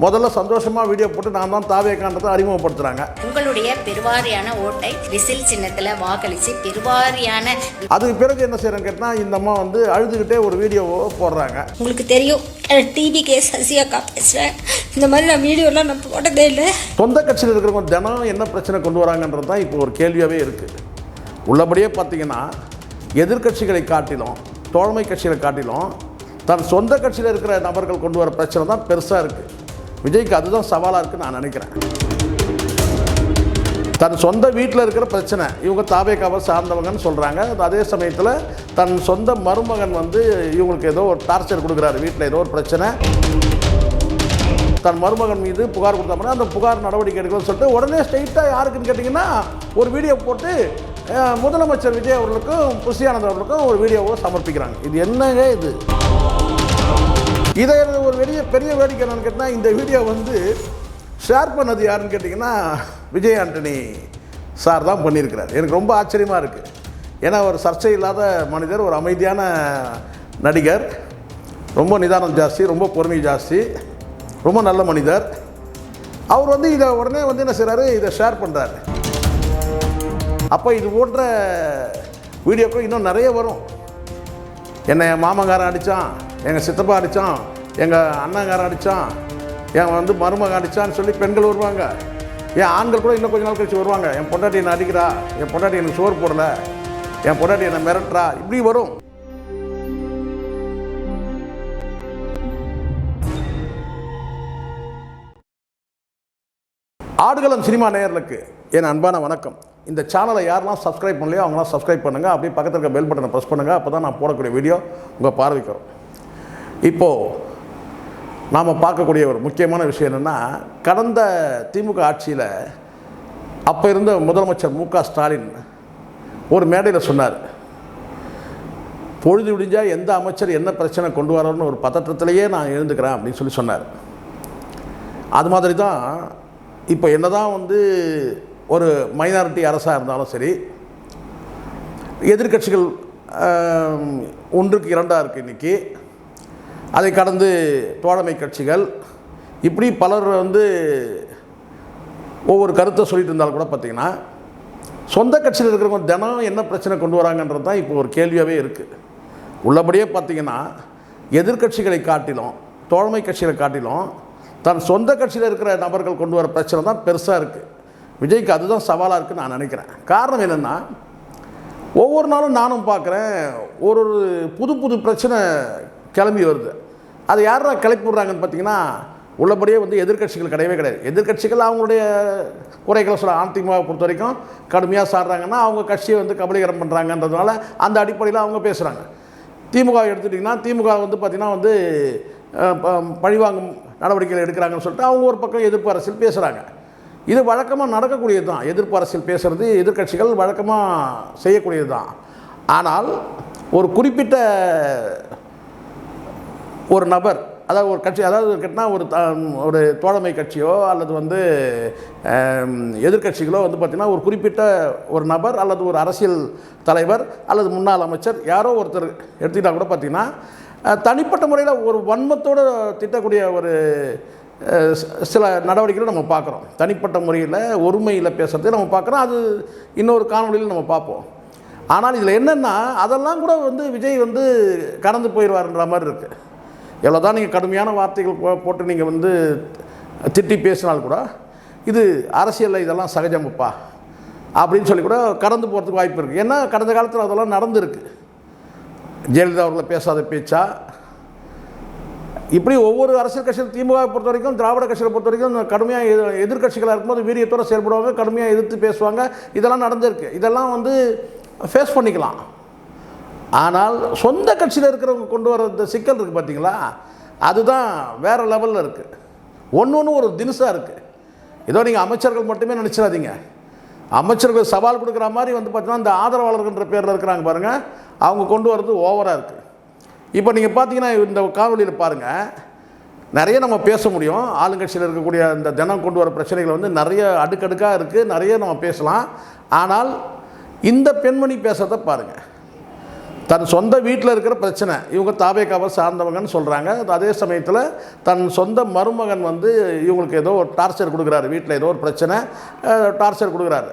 முதல்ல சந்தோஷமா வீடியோ போட்டு நான் தான் தாவேக்கான்றதை அறிமுகப்படுத்துறாங்க. உங்களுடைய பெருவாரியான ஓட்டை விசில் சின்னத்துல வாக்களிச்சு பெருவாரியான அதுக்கு பிறகு என்ன செய்யறேன்னு கேட்டா இந்த அம்மா வந்து அழுதுகிட்டே ஒரு வீடியோவோ போடுறாங்க. உங்களுக்கு தெரியும் டிவி கேஸ் சசியாக்கா பேசுறேன், இந்த மாதிரி நான் வீடியோலாம் நான் போட்டதே இல்லை. சொந்த கட்சியில் இருக்கிறவங்க தினம் என்ன பிரச்சனை கொண்டு வராங்கன்றது தான் இப்போ ஒரு கேள்வியாகவே இருக்குது. உள்ளபடியே பார்த்தீங்கன்னா எதிர்கட்சிகளை காட்டிலும் தோழமை கட்சிகளை காட்டிலும் தன் சொந்த கட்சியில் இருக்கிற நபர்கள் கொண்டு வர பிரச்சனை தான் பெருசாக இருக்குது. விஜய்க்கு அதுதான் சவாலாக இருக்குன்னு நான் நினைக்கிறேன். தன் சொந்த வீட்டில் இருக்கிற பிரச்சனை இவங்க தாவேக்காவை சார்ந்தவங்கன்னு சொல்கிறாங்க. அதே சமயத்தில் தன் சொந்த மருமகன் வந்து இவங்களுக்கு ஏதோ ஒரு டார்ச்சர் கொடுக்குறாரு, வீட்டில் ஏதோ ஒரு பிரச்சனை, தன் மருமகன் மீது புகார் கொடுத்தோம்னா அந்த புகார் நடவடிக்கை எடுக்கணும்னு சொல்லிட்டு உடனே ஸ்ட்ரெயிட்டாக யாருக்குன்னு கேட்டிங்கன்னா ஒரு வீடியோ போட்டு முதலமைச்சர் விஜய் அவர்களுக்கும் புஷியானந்த் அவர்களுக்கும் ஒரு வீடியோவை சமர்ப்பிக்கிறாங்க. இது என்னங்க இது? இதை ஒரு பெரிய வேடிக்கை என்னன்னு கேட்டால் இந்த வீடியோ வந்து ஷேர் பண்ணது யாருன்னு கேட்டிங்கன்னா விஜய் ஆண்டனி சார் தான் பண்ணியிருக்கிறார். எனக்கு ரொம்ப ஆச்சரியமாக இருக்குது. ஏன்னா ஒரு சர்ச்சை இல்லாத மனிதர், ஒரு அமைதியான நடிகர், ரொம்ப நிதானம் ஜாஸ்தி, ரொம்ப பொறுமை ஜாஸ்தி, ரொம்ப நல்ல மனிதர். அவர் வந்து இதை உடனே வந்து என்ன செய்கிறாரு, இதை ஷேர் பண்ணுறாரு. அப்போ இது போன்ற வீடியோக்கள் இன்னும் நிறைய வரும். என்னை என் மாமங்காரன் அடித்தான், எங்கள் சித்தப்பா அடித்தான், எங்கள் அண்ணங்காரன் அடித்தான், என் வந்து மருமகன் அடித்தான்னு சொல்லி பெண்கள் வருவாங்க. என் ஆண்கள் கூட இன்னும் கொஞ்ச நாள் கழிச்சு வருவாங்க. என் பொண்டாட்டி என்னை அடிக்கிறா, என் பொண்டாட்டி எனக்கு சோறு போடலை, என் பொண்டாட்டி என்னை மிரட்டுறா, இப்படி வரும். ஆடுகளம் சினிமா நேயர்களுக்கு என் அன்பான வணக்கம். இந்த சேனலை யாரெல்லாம் சப்ஸ்கிரைப் பண்ணலையோ அவங்களாம் சப்ஸ்கிரைப் பண்ணுங்கள். அப்படியே பக்கத்தில் இருக்க பெல் பட்டனை ப்ரெஸ் பண்ணுங்கள். அப்போ தான் நான் போடக்கூடிய வீடியோ உங்கள் பார்வைக்கு வரும். இப்போது நாம் பார்க்கக்கூடிய ஒரு முக்கியமான விஷயம் என்னென்னா, கடந்த திமுக ஆட்சியில் அப்போ இருந்த முதலமைச்சர் மு க ஸ்டாலின் ஒரு மேடையில் சொன்னார், பொழுது விடிஞ்சால் எந்த அமைச்சர் என்ன பிரச்சனை கொண்டு வரோன்னு ஒரு பதற்றத்திலேயே நான் எழுந்துக்கிறேன் அப்படின்னு சொல்லி சொன்னார். அது மாதிரி தான் இப்போ என்ன தான் வந்து ஒரு மைனாரிட்டி அரசாக இருந்தாலும் சரி, எதிர்கட்சிகள் ஒன்றுக்கு இரண்டாக இருக்குது இன்றைக்கி. அதை கடந்து தோழமை கட்சிகள், இப்படி பலர் வந்து ஒவ்வொரு கருத்தை சொல்லிட்டு இருந்தாலும் கூட பார்த்திங்கன்னா சொந்த கட்சியில் இருக்கிறவங்க தினம் என்ன பிரச்சனை கொண்டு வராங்கன்றது தான் இப்போ ஒரு கேள்வியாகவே இருக்குது. உள்ளபடியே பார்த்திங்கன்னா எதிர்கட்சிகளை காட்டிலும் தோழமை கட்சிகளை காட்டிலும் தன் சொந்த கட்சியில் இருக்கிற நபர்கள் கொண்டு வர பிரச்சனை தான் பெருசாக இருக்குது. விஜய்க்கு அதுதான் சவாலாக இருக்குன்னு நான் நினைக்கிறேன். காரணம் என்னென்னா, ஒவ்வொரு நாளும் நானும் பார்க்குறேன் ஒரு புது பிரச்சனை கிளம்பி வருது. அது யாரா கிளப்பி விட்றாங்கன்னு பார்த்தீங்கன்னா உள்ளபடியே வந்து எதிர்கட்சிகள் கிடையவே கிடையாது. எதிர்கட்சிகள் அவங்களுடைய குறைகளை சொல்ல, அதிமுக பொறுத்த வரைக்கும் கடுமையாக சாடுறாங்கன்னா அவங்க கட்சியை வந்து கபலீகரம் பண்ணுறாங்கன்றதுனால அந்த அடிப்படையில் அவங்க பேசுகிறாங்க. திமுக எடுத்துட்டிங்கன்னா திமுக வந்து பார்த்திங்கன்னா வந்து பழிவாங்கும் நடவடிக்கைகள் எடுக்கிறாங்கன்னு சொல்லிட்டு அவங்க ஒரு பக்கம் எதிர்ப்பு அரசியல் பேசுகிறாங்க. இது வழக்கமாக நடக்கக்கூடியது தான். எதிர்ப்பு அரசியல் பேசுகிறது எதிர்கட்சிகள் வழக்கமாக செய்யக்கூடியது தான். ஆனால் ஒரு குறிப்பிட்ட ஒரு நபர், அதாவது ஒரு கட்சி, அதாவது கேட்டால் ஒரு தோழமை கட்சியோ அல்லது வந்து எதிர்கட்சிகளோ வந்து பார்த்திங்கன்னா ஒரு குறிப்பிட்ட ஒரு நபர் அல்லது ஒரு அரசியல் தலைவர் அல்லது முன்னாள் அமைச்சர் யாரோ ஒருத்தர் எடுத்துக்கிட்டால் கூட பார்த்திங்கன்னா தனிப்பட்ட முறையில் ஒரு வன்மத்தோடு திட்டக்கூடிய ஒரு சில நடவடிக்கைகளை நம்ம பார்க்குறோம். தனிப்பட்ட முறையில் ஒருமையில் பேசுகிறதே நம்ம பார்க்குறோம். அது இன்னொரு காணொலியில் நம்ம பார்ப்போம். ஆனால் இதில் என்னென்னா, அதெல்லாம் கூட வந்து விஜய் வந்து கடந்து போயிடுவார்ன்ற மாதிரி இருக்குது. எவ்வளோ தான் நீங்கள் கடுமையான வார்த்தைகள் போட்டு நீங்கள் வந்து திட்டி பேசினால் கூட இது அரசியலில் இதெல்லாம் சகஜமப்பா அப்படின்னு சொல்லி கூட கடந்து போகிறதுக்கு வாய்ப்பு இருக்குது. ஏன்னா கடந்த காலத்தில் அதெல்லாம் நடந்துருக்கு. ஜெயலலிதா அவர்களை பேசாத பேச்சா, இப்படி ஒவ்வொரு அரசியல் கட்சியில் திமுகவை பொறுத்த வரைக்கும் திராவிட கட்சிகளை பொறுத்த வரைக்கும் கடுமையாக எதிர்கட்சிகளாக இருக்கும்போது வீரியத்தோடு செயல்படுவாங்க, கடுமையாக எதிர்த்து பேசுவாங்க. இதெல்லாம் நடந்திருக்கு. இதெல்லாம் வந்து ஃபேஸ் பண்ணிக்கலாம். ஆனால் சொந்த கட்சியில் இருக்கிறவங்க கொண்டு வர இந்த சிக்கல் இருக்குது பார்த்தீங்களா, அதுதான் வேறு லெவலில் இருக்குது. ஒன்று ஒரு தினுசாக இருக்குது. ஏதோ நீங்கள் அமைச்சர்கள் மட்டுமே நினச்சிடாதீங்க. அமைச்சர்கள் சவால் கொடுக்குற மாதிரி வந்து பார்த்தீங்கன்னா இந்த ஆதரவாளர்கள்ன்ற பேரில் இருக்கிறாங்க பாருங்கள், அவங்க கொண்டு வர்றது ஓவராக இருக்குது. இப்போ நீங்கள் பார்த்தீங்கன்னா இந்த காணொலியில் பாருங்கள், நிறைய நம்ம பேச முடியும். ஆளுங்கட்சியில் இருக்கக்கூடிய இந்த தினம் கொண்டு வர பிரச்சனைகள் வந்து நிறைய அடுக்கடுக்காக இருக்குது, நிறைய நம்ம பேசலாம். ஆனால் இந்த பெண்மணி பேசுகிறத பாருங்கள். தன் சொந்த வீட்டில் இருக்கிற பிரச்சனை, இவங்க தாவேகாவை சார்ந்தவங்கன்னு சொல்கிறாங்க. அதே சமயத்தில் தன் சொந்த மருமகன் வந்து இவங்களுக்கு ஏதோ ஒரு டார்ச்சர் கொடுக்குறாரு, வீட்டில் ஏதோ ஒரு பிரச்சனை டார்ச்சர் கொடுக்குறாரு.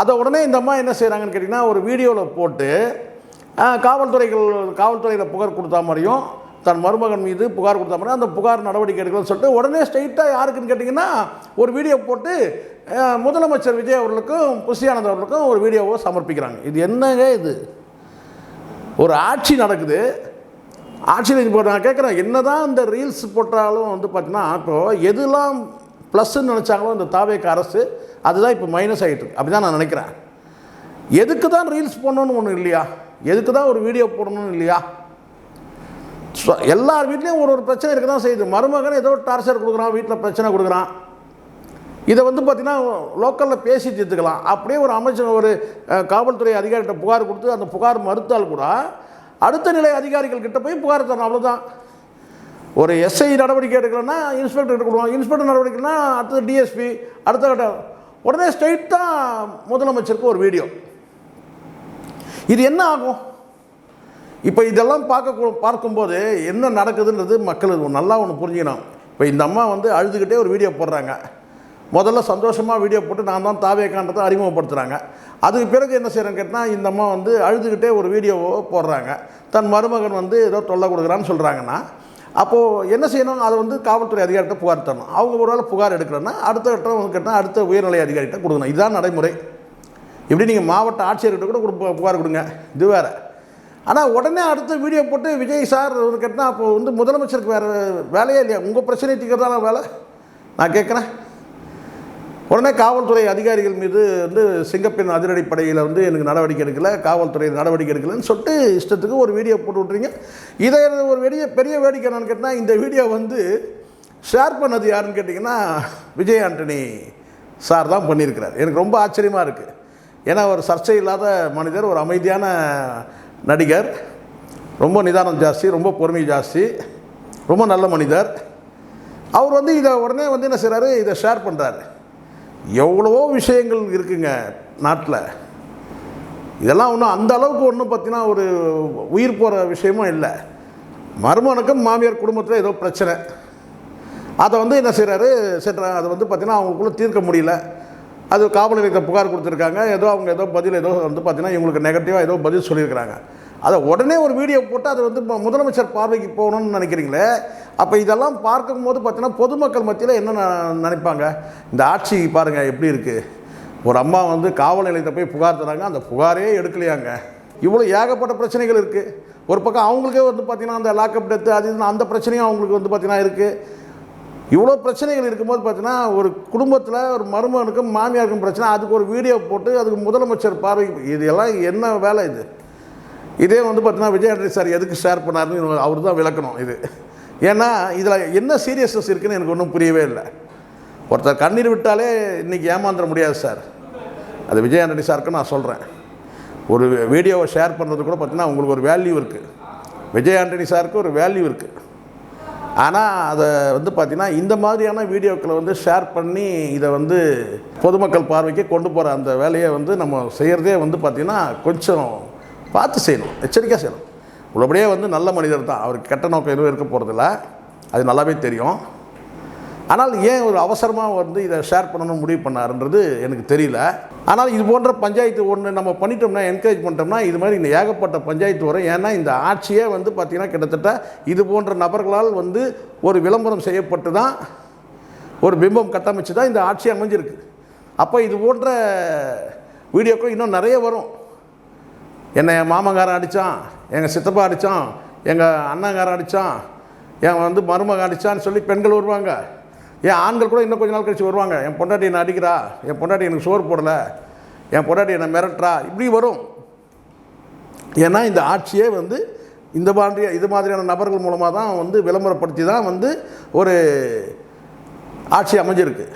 அதை உடனே இந்த அம்மா என்ன செய்கிறாங்கன்னு கேட்டிங்கன்னா, ஒரு வீடியோவில் போட்டு காவல்துறையில் புகார் கொடுத்தா மாதிரியும், தன் மருமகன் மீது புகார் கொடுத்தா மாதிரியும், அந்த புகார் நடவடிக்கை எடுக்கணும்னு சொல்லிட்டு உடனே ஸ்ட்ரெயிட்டாக யாருக்குன்னு கேட்டிங்கன்னா ஒரு வீடியோ போட்டு முதலமைச்சர் விஜய் அவர்களுக்கும் புஷியானந்த் அவர்களுக்கும் ஒரு வீடியோவை சமர்ப்பிக்கிறாங்க. இது என்னங்க இது? ஒரு ஆட்சி நடக்குது, ஆட்சியில் இப்போ நான் கேட்குறேன், என்ன தான் இந்த ரீல்ஸ் போட்டாலும் வந்து பார்த்தீங்கன்னா, இப்போது எதுலாம் ப்ளஸ்ன்னு நினச்சாங்களோ இந்த தாவேக அரசு, அதுதான் இப்போ மைனஸ் ஆகிட்டு இருக்கு. அப்படி தான் நான் நினைக்கிறேன். எதுக்கு தான் ரீல்ஸ் போடணுன்னு ஒன்று இல்லையா? எதுக்கு தான் ஒரு வீடியோ போடணும்னு இல்லையா? எல்லார் வீட்லேயும் ஒரு பிரச்சனை இருக்க தான் செய்யுது. மருமகன் ஏதோ டார்ச்சர் கொடுக்குறான், வீட்டில் பிரச்சனை கொடுக்குறான். இதை வந்து பார்த்திங்கன்னா லோக்கலில் பேசி தீர்த்துக்கலாம். அப்படியே ஒரு அமைச்சர் ஒரு காவல்துறை அதிகாரிகிட்ட புகார் கொடுத்து அந்த புகார் மறுத்தால் கூட அடுத்த நிலை அதிகாரிகள் கிட்ட போய் புகார் தரணும், அவ்வளோதான். ஒரு எஸ்ஐ நடவடிக்கை எடுக்கலன்னா இன்ஸ்பெக்டர் கொடுக்கணும், இன்ஸ்பெக்டர் நடவடிக்கைனா அடுத்தது டிஎஸ்பி, அடுத்த கட்ட உடனே ஸ்ட்ரெயிட்டாக முதலமைச்சருக்கு ஒரு வீடியோ. இது என்ன ஆகும்? இப்போ இதெல்லாம் பார்க்கும்போது என்ன நடக்குதுன்றது மக்கள் நல்லா ஒன்று புரிஞ்சுக்கணும். இப்போ இந்த அம்மா வந்து அழுதுகிட்டே ஒரு வீடியோ போடுறாங்க. முதல்ல சந்தோஷமாக வீடியோ போட்டு நான் தான் தாவேகான்றதை அறிமுகப்படுத்துகிறாங்க. அதுக்கு பிறகு என்ன செய்கிறேன்னு கேட்டால், இந்த அம்மா வந்து அழுதுகிட்டே ஒரு வீடியோவோ போடுறாங்க. தன் மருமகன் வந்து ஏதோ தொல்லை கொடுக்குறான்னு சொல்கிறாங்கன்னா, அப்போது என்ன செய்யணும்? அதை வந்து காவல்துறை அதிகாரிகிட்ட புகார் தரணும். அவங்க ஒரு வேளை புகார் எடுக்கலன்னா அடுத்த கட்டம் கேட்டால் அடுத்த உயர்நிலை அதிகாரிகிட்ட கொடுக்கணும். இதுதான் நடைமுறை. இப்படி நீங்கள் மாவட்ட ஆட்சியர்கிட்ட கூட புகார் கொடுங்க, இது வேறு. ஆனால் உடனே அடுத்த வீடியோ போட்டு விஜய் சார் கேட்டால் அப்போது வந்து முதலமைச்சருக்கு வேறு வேலையே இல்லையா? உங்கள் பிரச்சனை தீர்க்கிறதான வேலை நான் கேட்குறேன். உடனே காவல்துறை அதிகாரிகள் மீது வந்து சிங்கப்பெண் அதிரடிப்படையில் வந்து எனக்கு நடவடிக்கை எடுக்கலை, காவல்துறை நடவடிக்கை எடுக்கலைன்னு சொல்லிட்டு இஷ்டத்துக்கு ஒரு வீடியோ போட்டு விட்றீங்க. இதை ஒரு பெரிய வேடிக்கை என்னன்னு கேட்டால், இந்த வீடியோ வந்து ஷேர் பண்ணது யாருன்னு கேட்டிங்கன்னா விஜய் ஆண்டனி சார் தான் பண்ணியிருக்கிறார். எனக்கு ரொம்ப ஆச்சரியமாக இருக்குது. ஏன்னா ஒரு சர்ச்சை இல்லாத மனிதர், ஒரு அமைதியான நடிகர், ரொம்ப நிதானம் ஜாஸ்தி, ரொம்ப பொறுமை ஜாஸ்தி, ரொம்ப நல்ல மனிதர். அவர் வந்து இதை உடனே வந்து என்ன செய்கிறாரு, இதை ஷேர் பண்ணுறாரு. எவ்வளவோ விஷயங்கள் இருக்குங்க நாட்டில். இதெல்லாம் ஒன்றும் அந்த அளவுக்கு ஒன்றும் பார்த்தீங்கன்னா ஒரு உயிர் போகிற விஷயமும் இல்லை. மருமகனுக்கும் மாமியார் குடும்பத்தில் ஏதோ பிரச்சனை, அதை வந்து என்ன செய்கிறாரு, அதை வந்து பார்த்திங்கன்னா அவங்களுக்குள்ள தீர்க்க முடியல. அது காவல் நிலையத்தை புகார் கொடுத்துருக்காங்க. ஏதோ அவங்க ஏதோ பதில் ஏதோ வந்து பார்த்திங்கன்னா இவங்களுக்கு நெகட்டிவாக ஏதோ பதில் சொல்லியிருக்கிறாங்க. அதை உடனே ஒரு வீடியோ போட்டு அதை வந்து முதலமைச்சர் பார்வைக்கு போகணும்னு நினைக்கிறீங்களே. அப்போ இதெல்லாம் பார்க்கும்போது பார்த்தீங்கன்னா பொதுமக்கள் மத்தியில் என்ன நினைப்பாங்க? இந்த ஆட்சி பாருங்கள் எப்படி இருக்குது. ஒரு அம்மா வந்து காவல் நிலையத்தை போய் புகார் தராங்க, அந்த புகாரே எடுக்கலையாங்க. இவ்வளோ ஏகப்பட்ட பிரச்சனைகள் இருக்குது. ஒரு பக்கம் அவங்களுக்கே வந்து பார்த்திங்கன்னா அந்த லாக்அப் டெத்து அது அந்த பிரச்சனையும் அவங்களுக்கு வந்து பார்த்திங்கன்னா இருக்குது. இவ்வளோ பிரச்சனைகள் இருக்கும்போது பார்த்தீங்கன்னா ஒரு குடும்பத்தில் ஒரு மருமகனுக்கும் மாமியாருக்கும் பிரச்சனை, அதுக்கு ஒரு வீடியோ போட்டு அதுக்கு முதலமைச்சர் பார்வைக்கு, இதெல்லாம் என்ன வேலை இது? இதே வந்து பார்த்தீங்கன்னா விஜய் ஆண்டனி சார் எதுக்கு ஷேர் பண்ணாருன்னு அவர் தான் விளக்கணும் இது. ஏன்னா இதில் என்ன சீரியஸ்னஸ் இருக்குதுன்னு எனக்கு ஒன்றும் புரியவே இல்லை. ஒருத்தர் கண்ணீர் விட்டாலே இன்றைக்கி ஏமாந்துட முடியாது சார். அது விஜய் ஆண்டனி சாருக்கு நான் சொல்கிறேன். ஒரு வீடியோவை ஷேர் பண்ணுறது கூட பார்த்தீங்கன்னா உங்களுக்கு ஒரு வேல்யூ இருக்குது. விஜய் ஆண்டனி சாருக்கு ஒரு வேல்யூ இருக்குது. ஆனால் அதை வந்து பார்த்திங்கன்னா இந்த மாதிரியான வீடியோக்களை வந்து ஷேர் பண்ணி இதை வந்து பொதுமக்கள் பார்வைக்கு கொண்டு போகிற அந்த வேலையை வந்து நம்ம செய்கிறதே வந்து பார்த்திங்கன்னா கொஞ்சம் பார்த்து செய்யணும், எச்சரிக்கையாக செய்யணும். உள்ளபடியே வந்து நல்ல மனிதர் தான், அவருக்கு கெட்ட நோக்கம் எதுவும் இருக்க போகிறதில்ல, அது நல்லாவே தெரியும். ஆனால் ஏன் ஒரு அவசரமாக வந்து இதை ஷேர் பண்ணணும்னு முடிவு பண்ணாருன்றது எனக்கு தெரியல. ஆனால் இது போன்ற பஞ்சாயத்து ஒன்று நம்ம பண்ணிட்டோம்னா, என்கரேஜ் பண்ணிட்டோம்னா இது மாதிரி இந்த ஏகப்பட்ட பஞ்சாயத்து வரும். ஏன்னா இந்த ஆட்சியே வந்து பார்த்திங்கன்னா கிட்டத்தட்ட இது போன்ற நபர்களால் வந்து ஒரு விளம்பரம் செய்யப்பட்டு தான், ஒரு பிம்பம் கட்டமைச்சு தான் இந்த ஆட்சி அமைஞ்சிருக்கு. அப்போ இது போன்ற வீடியோக்கள் இன்னும் நிறைய வரும். என்னை என் மாமங்காரன் அடித்தான், எங்கள் சித்தப்பா அடித்தான், எங்கள் அண்ணங்காரன் அடித்தான், என் வந்து மருமகன் அடித்தான்னு சொல்லி பெண்கள் வருவாங்க. என் ஆண்கள் கூட இன்னும் கொஞ்ச நாள் கழிச்சு வருவாங்க. என் பொண்டாட்டி என்னை அடிக்கிறா, என் பொண்டாட்டி எனக்கு சோறு போடலை, என் பொண்டாட்டி என்னை மிரட்டுறா, இப்படி வரும். ஏன்னா இந்த ஆட்சியே வந்து இது மாதிரியான நபர்கள் மூலமாக தான் வந்து விளம்பரப்படுத்தி தான் வந்து ஒரு ஆட்சி அமைஞ்சிருக்கு.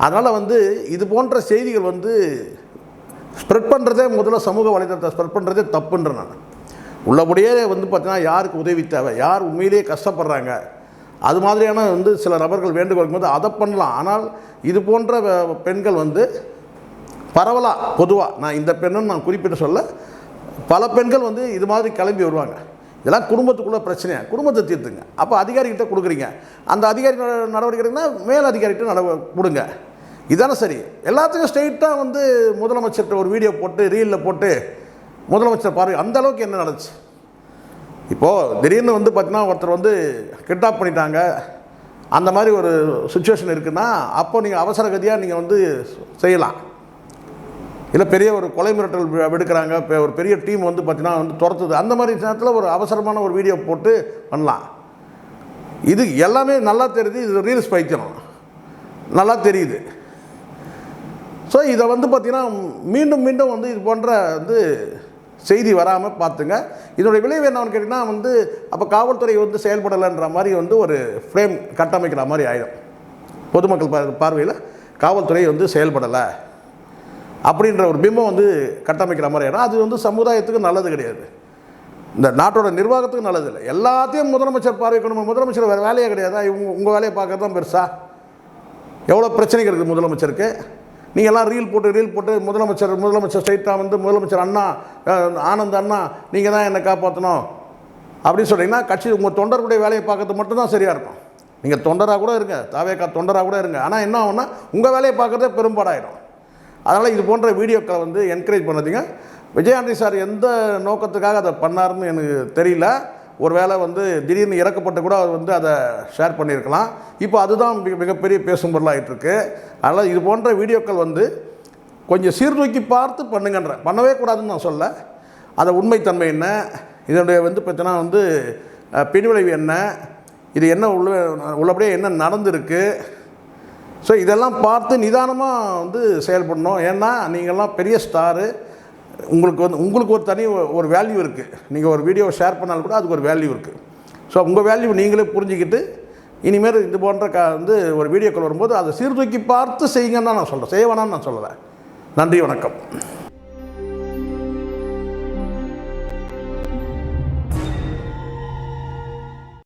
அதனால் வந்து இது போன்ற செய்திகள் வந்து ஸ்ப்ரெட் பண்ணுறதே முதல்ல சமூக வலைதளத்தை ஸ்ப்ரெட் பண்ணுறதே தப்புன்றேன் நான். உள்ளபடியே வந்து பார்த்தீங்கன்னா யாருக்கு உதவி தேவை, யார் உண்மையிலேயே கஷ்டப்படுறாங்க, அது மாதிரியான வந்து சில நபர்கள் வேண்டுகோள் போது அதை பண்ணலாம். ஆனால் இது போன்ற பெண்கள் வந்து பரவலாக பொதுவாக, நான் இந்த பெண்ணுன்னு நான் குறிப்பிட்டு சொல்ல, பல பெண்கள் வந்து இது மாதிரி கிளம்பி வருவாங்க. இதெல்லாம் குடும்பத்துக்குள்ளே பிரச்சனையா, குடும்பத்தை தீர்த்துங்க. அப்போ அதிகாரிகிட்ட கொடுக்குறீங்க, அந்த அதிகாரி நடவடிக்கை எடுங்கன்னா மேல் அதிகாரிகிட்ட கொடுங்க. இதானே சரி. எல்லாத்துக்கும் ஸ்ட்ரெயிட்டாக வந்து முதலமைச்சர்கிட்ட ஒரு வீடியோ போட்டு ரீலில் போட்டு முதலமைச்சர் பாரு அந்த அளவுக்கு என்ன நடந்துச்சு. இப்போது திடீர்னு வந்து பார்த்தீங்கன்னா ஒருத்தர் வந்து கிட்னாப் பண்ணிட்டாங்க, அந்த மாதிரி ஒரு சுச்சுவேஷன் இருக்குன்னா அப்போ நீங்கள் அவசர கதியாக நீங்கள் வந்து செய்யலாம். இல்லை பெரிய ஒரு கொலை மிரட்டல் விடுக்கிறாங்க, இப்போ ஒரு பெரிய டீம் வந்து பார்த்தீங்கன்னா வந்து துரத்துது, அந்த மாதிரி நேரத்தில் ஒரு அவசரமான ஒரு வீடியோ போட்டு பண்ணலாம். இது எல்லாமே நல்லா தெரியுது, இது ரீல்ஸ் பைத்தியம் நல்லா தெரியுது. ஸோ இதை வந்து பார்த்திங்கன்னா மீண்டும் மீண்டும் வந்து இது போன்ற வந்து செய்தி வராமல் பார்த்துங்க. இதனுடைய விளைவு என்னன்னு கேட்டிங்கன்னா வந்து அப்போ காவல்துறை வந்து செயல்படலைன்ற மாதிரி வந்து ஒரு ஃப்ரேம் கட்டமைக்கிற மாதிரி ஆகிடும். பொதுமக்கள் பார்வையில் காவல்துறை வந்து செயல்படலை அப்படின்ற ஒரு பிம்பம் வந்து கட்டமைக்கிற மாதிரி ஆகிடும். அது வந்து சமுதாயத்துக்கு நல்லது கிடையாது, இந்த நாட்டோட நிர்வாகத்துக்கு நல்லது இல்லை. எல்லாத்தையும் முதலமைச்சர் பார்வைக்கணும், முதலமைச்சர் வேறு வேலையே கிடையாதா? உங்கள் வேலையை பார்க்கறது தான் பெருசா? எவ்வளோ பிரச்சனைகள் இருக்குது முதலமைச்சருக்கு. நீங்கள் எல்லாம் ரீல் போட்டு முதலமைச்சர் ஸ்ட்ரைட்டாக வந்து முதலமைச்சர் அண்ணா ஆனந்த் அண்ணா நீங்கள் தான் என்னை காப்பாற்றணும் அப்படின்னு சொன்னீங்கன்னா கட்சி உங்கள் தொண்டர்களுடைய வேலையை பார்க்கறது மட்டும்தான் சரியாக இருக்கும். நீங்கள் தொண்டராக கூட இருங்க, தாவேக்கா தொண்டராக கூட இருங்க, ஆனால் என்ன ஆகும்னா உங்கள் வேலையை பார்க்குறதே பெரும்பாடாயிடும். அதனால் இது போன்ற வீடியோக்களை வந்து என்கரேஜ் பண்ணாதீங்க. விஜயாண்டி சார் எந்த நோக்கத்துக்காக அதை பண்ணாருன்னு எனக்கு தெரியல. ஒரு வேளை வந்து திடீர்னு இறக்கப்பட்டு கூட அவர் வந்து அதை ஷேர் பண்ணியிருக்கலாம். இப்போ அதுதான் மிகப்பெரிய பேசும் பொருளாகிட்டுருக்கு. அதனால் இது போன்ற வீடியோக்கள் வந்து கொஞ்சம் சீர்தூக்கி பார்த்து பண்ணுங்கன்ற, பண்ணவே கூடாதுன்னு நான் சொல்ல. அதை உண்மைத்தன்மை என்ன, இதனுடைய வந்து பார்த்தீங்கன்னா வந்து பின்விளைவு என்ன, இது என்ன உள்ளபடியே என்ன நடந்திருக்கு, ஸோ இதெல்லாம் பார்த்து நிதானமாக வந்து செயல்படணும். ஏன்னா நீங்கள்லாம் பெரிய ஸ்டாரு, உங்களுக்கு ஒரு தனி ஒரு வேல்யூ இருக்குது. நீங்கள் ஒரு வீடியோ ஷேர் பண்ணாலும் கூட அதுக்கு ஒரு வேல்யூ இருக்குது. ஸோ உங்கள் வேல்யூ நீங்களே புரிஞ்சுக்கிட்டு இனிமேல் இது போன்ற வந்து ஒரு வீடியோக்கள் வரும்போது அதை சீர்தூக்கி பார்த்து செய்யுங்கன்னு தான் நான் சொல்கிறேன், செய்ய வேணான்னு நான் சொல்லலை. நன்றி, வணக்கம்.